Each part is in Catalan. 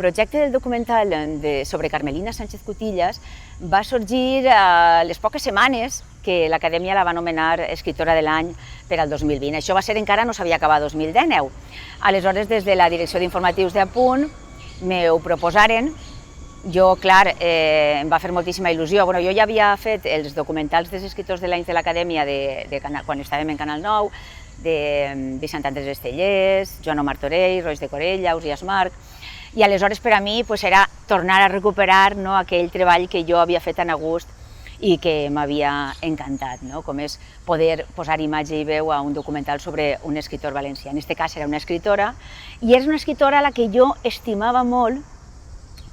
projecte del documental sobre Carmelina Sánchez Cutillas va sorgir a les poques setmanes que l'Acadèmia la va nomenar escriptora de l'any per al 2020. Això va ser encara no s'havia acabat 2019. Aleshores, des de la direcció d'informatius d'Apunt, me ho proposaren. Jo, clar, em va fer moltíssima il·lusió. Bueno, jo ja havia fet els documentals dels escriptors de l'any de l'Acadèmia quan estàvem en Canal 9, de Vicent Andrés Estellés, Joan Omar Torell, Roig de Corella, Ausiàs Marc, i aleshores per a mi era tornar a recuperar aquell treball que jo havia fet tan a gust i que m'havia encantat, com és poder posar imatge i veu a un documental sobre un escriptor valencià. En aquest cas era una escriptora, i és una escriptora a la que jo estimava molt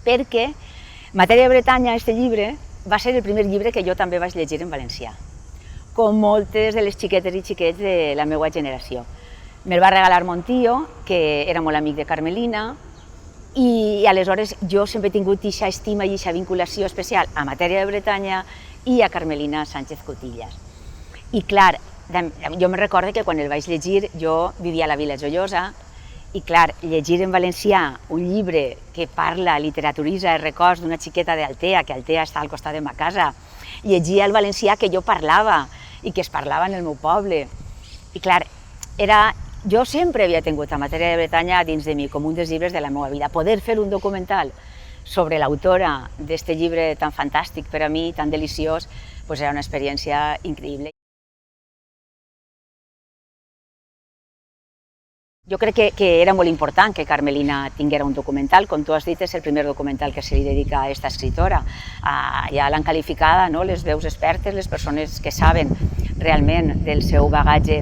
perquè Matèria de Bretanya, aquest llibre, va ser el primer llibre que jo també vaig llegir en valencià, com moltes de les xiquetes i xiquets de la meva generació. Me'l va regalar mon tio, que era molt amic de Carmelina, i aleshores jo sempre he tingut aquesta estima i aquesta vinculació especial a Matèria de Bretanya i a Carmelina Sánchez Cutillas. I clar, jo me recordo que quan el vaig llegir jo vivia a la Vila Joiosa, i clar, llegir en valencià un llibre que parla, literaturitza els records d'una xiqueta d'Altea, que Altea està al costat de ma casa, llegia el valencià que jo parlava i que es parlava en el meu poble. I clar, jo sempre havia tingut a Matèria de Bretanya dins de mi com un dels llibres de la meva vida. Poder fer un documental sobre l'autora d'aquest llibre tan fantàstic per a mi, tan deliciós, era una experiència increïble. Jo crec que era molt important que Carmelina tinguera un documental. Com tu has dit, és el primer documental que se li dedica a aquesta escriptora. Ja l'han qualificada les veus expertes, les persones que saben realment del seu bagatge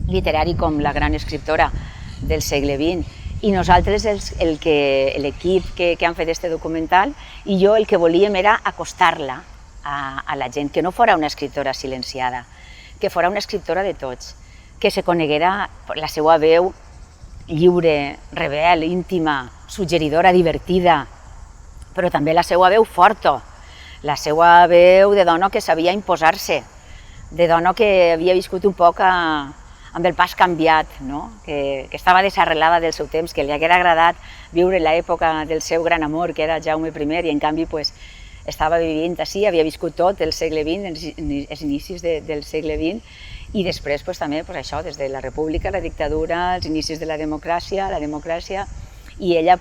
literari com la gran escriptora del segle XX. I nosaltres, l'equip que han fet aquest documental, i jo el que volíem era acostar-la a la gent, que no fora una escriptora silenciada, que fora una escriptora de tots, que se coneguera la seva veu lliure, rebel, íntima, suggeridora, divertida, però també la seva veu forta, la seva veu de dona que sabia imposar-se, de dona que havia viscut un poc amb el pas canviat, que estava desarrelada del seu temps, que li haguera agradat viure l'època del seu gran amor, que era Jaume I, i en canvi estava vivint així, havia viscut tot el segle XX, els inicis del segle XX, i després també això, des de la república, la dictadura, els inicis de la democràcia, i ella,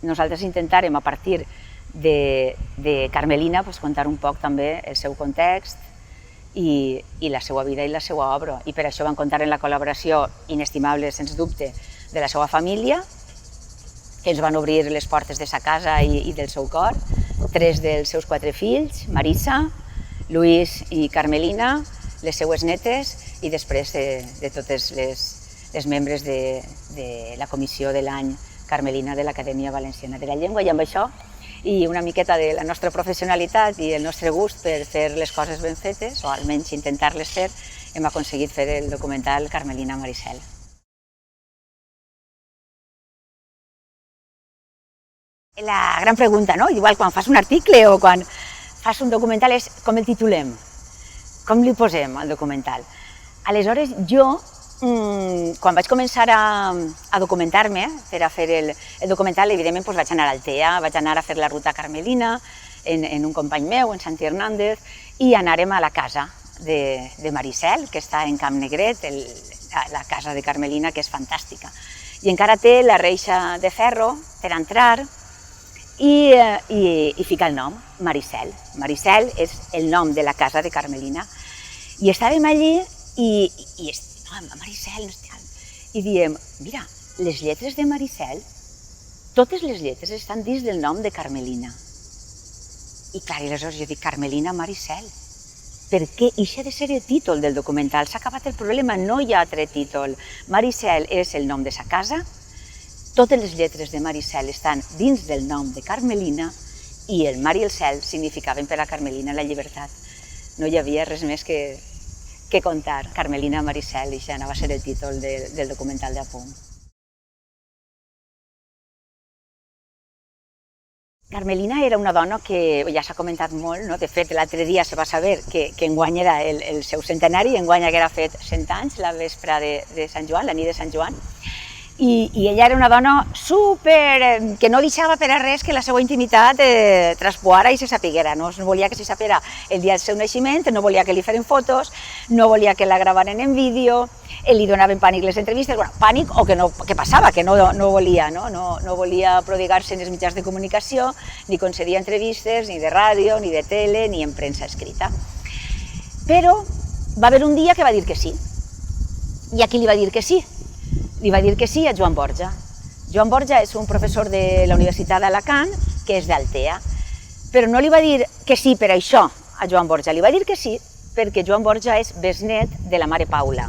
nosaltres intentarem a partir de Carmelina contar un poc també el seu context i la seva vida i la seva obra, i per això vam comptar en la col·laboració inestimable, sens dubte, de la seva família, que ens van obrir les portes de sa casa i del seu cor, 3 dels seus 4 fills, Marisa, Luis i Carmelina, les seues netes, i després de totes les membres de la comissió de l'any Carmelina de l'Acadèmia Valenciana de la Llengua. I amb això, i una miqueta de la nostra professionalitat i el nostre gust per fer les coses ben fetes, o almenys intentar-les fer, hem aconseguit fer el documental Carmelina Maricel. La gran pregunta, igual quan fas un article o quan fas un documental, és com el titulem, com li posem al documental. Aleshores, jo, quan vaig començar a documentar-me per a fer el documental, evidentment vaig anar a Altea, vaig anar a fer la ruta Carmelina en un company meu, en Santi Hernández, i anàrem a la casa de Maricel, que està en Camp Negret, la casa de Carmelina, que és fantàstica. I encara té la reixa de ferro per entrar i fica el nom, Maricel. Maricel és el nom de la casa de Carmelina. I estàvem allí i Maricel, i diem, mira, les lletres de Maricel, totes les lletres estan dins del nom de Carmelina. I clar, aleshores jo dic, Carmelina Maricel. Per què ixe ha de ser el títol del documental? S'ha acabat el problema, no hi ha altre títol. Maricel és el nom de sa casa, totes les lletres de Maricel estan dins del nom de Carmelina, i el mar i el cel significaven per a Carmelina la llibertat. No hi havia res més que contar. Carmelina Maricel, i això va ser el títol del documental d'Apunt. Carmelina era una dona que ja s'ha comentat molt, de fet l'altre dia se va saber que enguany era el seu centenari, enguany haguera fet 100 anys la vespra de Sant Joan, la nit de Sant Joan, I ella era una dona super... que no deixava per a res que la seva intimitat traspuara i se sapiguera. No volia que se sapera el dia del seu naixement, no volia que li feren fotos, no volia que la gravaren en vídeo, li donaven pànic les entrevistes, bueno, pànic o que passava, que no volia, no volia prodigar-se en els mitjans de comunicació, ni concedia entrevistes, ni de ràdio, ni de tele, ni en premsa escrita. Però va haver un dia que va dir que sí. I a qui li va dir que sí? Li va dir que sí a Joan Borja. Joan Borja és un professor de la Universitat d'Alacant, que és d'Altea, però no li va dir que sí per això a Joan Borja, li va dir que sí perquè Joan Borja és besnet de la mare Paula.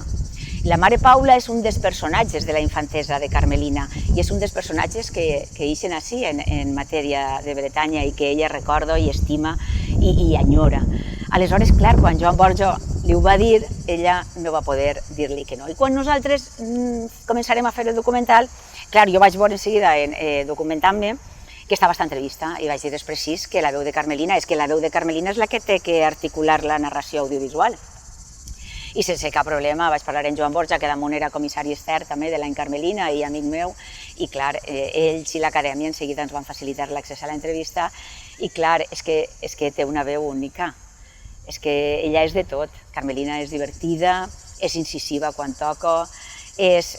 La mare Paula és un dels personatges de la infantesa de Carmelina i és un dels personatges que ixen així en matèria de Bretanya i que ella recorda i estima i enyora. Aleshores, clar, quan Joan Borja li ho va dir, ella no va poder dir-li que no. I quan nosaltres començarem a fer el documental, clar, jo vaig veure en seguida, documentant-me, que estava aquesta entrevista i vaig dir després que la veu de Carmelina és la que té que articular la narració audiovisual. I sense cap problema vaig parlar amb Joan Borja, que damunt era comissari extern també de l'any Carmelina i amic meu, i clar, ells i l'acadèmia en seguida ens van facilitar l'accés a l'entrevista i clar, és que té una veu única, és que ella és de tot. Carmelina és divertida, és incisiva quan toca, és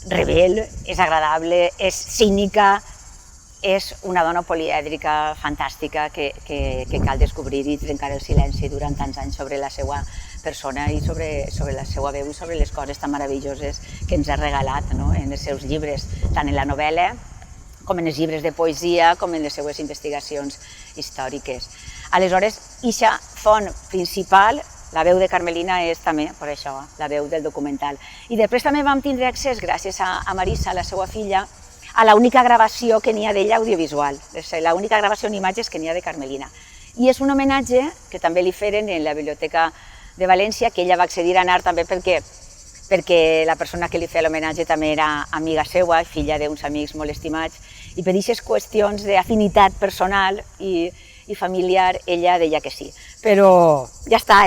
rebel, és agradable, és cínica, és una dona polièdrica fantàstica que cal descobrir i trencar el silenci durant tants anys sobre la seva persona i sobre la seva veu i sobre les coses tan meravelloses que ens ha regalat en els seus llibres, tant en la novel·la com en els llibres de poesia, com en les seues investigacions històriques. Aleshores, aquesta font principal, la veu de Carmelina, és també, per això, la veu del documental. I després també vam tindre accés, gràcies a Marisa, la seva filla, a l'única gravació que n'hi ha d'ella audiovisual, l'única gravació en imatges que n'hi ha de Carmelina. I és un homenatge que també li feren en la Biblioteca de València, que ella va accedir a anar també perquè la persona que li feia l'homenatge també era amiga seva, filla d'uns amics molt estimats, i per aquestes qüestions d'afinitat personal i familiar, ella deia que sí. Però ja està,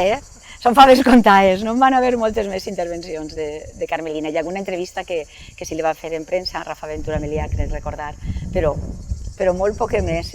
són faves comptades, no en van haver moltes més intervencions de Carmelina. Hi ha alguna entrevista que sí li va fer en premsa, Rafa Ventura Melià, crec recordar, però molt poc més.